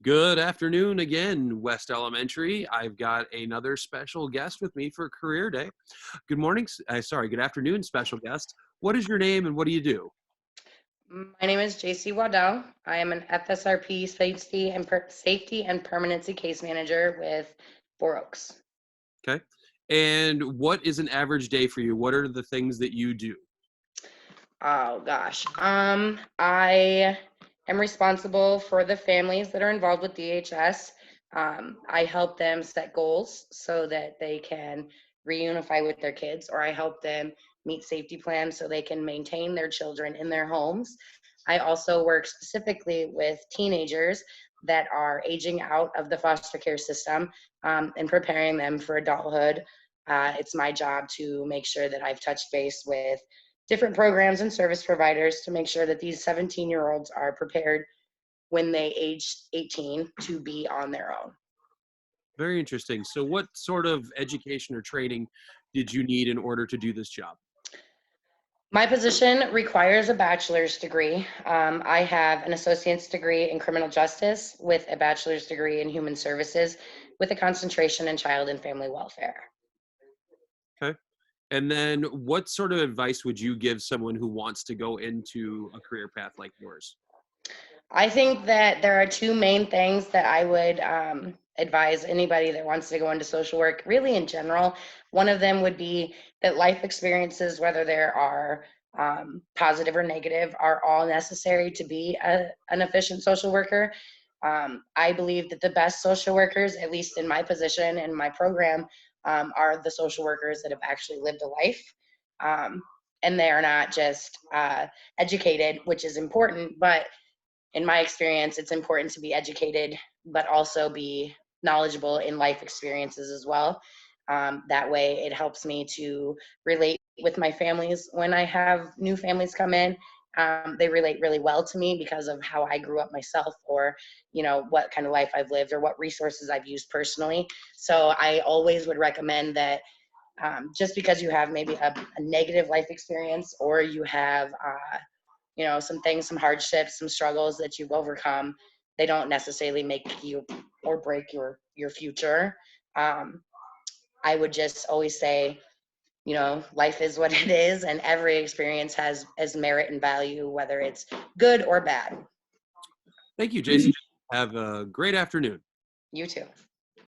Good afternoon again, West Elementary. I've got another special guest with me for Career Day. Good morning, good afternoon, special guest. What is your name and what do you do? My name is Jace Waddell. I am an FSRP safety and permanency case manager with Four Oaks. Okay. And what is an average day for you? What are the things that you do? Oh gosh. I am responsible for the families that are involved with DHS. I help them set goals so that they can reunify with their kids, or I help them meet safety plans so they can maintain their children in their homes. I also work specifically with teenagers that are aging out of the foster care system and preparing them for adulthood. It's my job to make sure that I've touched base with different programs and service providers to make sure that these 17-year-olds are prepared when they age 18 to be on their own. Very interesting. So, what sort of education or training did you need in order to do this job? My position requires a bachelor's degree. I have an associate's degree in criminal justice with a bachelor's degree in human services with a concentration in child and family welfare. Okay. And then, what sort of advice would you give someone who wants to go into a career path like yours? I think that there are two main things that I would advise anybody that wants to go into social work, really in general. One of them would be that life experiences, whether there are positive or negative, are all necessary to be an efficient social worker. I believe that the best social workers, at least in my position and my program, are the social workers that have actually lived a life. Um, and they are not just educated, which is important, but in my experience, it's important to be educated, but also be knowledgeable in life experiences as well. That way, it helps me to relate with my families. When I have new families come in, they relate really well to me because of how I grew up myself, or what kind of life I've lived, or what resources I've used personally. So I always would recommend that just because you have maybe a negative life experience, or you have some things, some hardships, some struggles that you've overcome, they don't necessarily make you or break your future. um, I would just always say, life is what it is, and every experience has merit and value, whether it's good or bad. Thank you, Jason. Have a great afternoon. You too.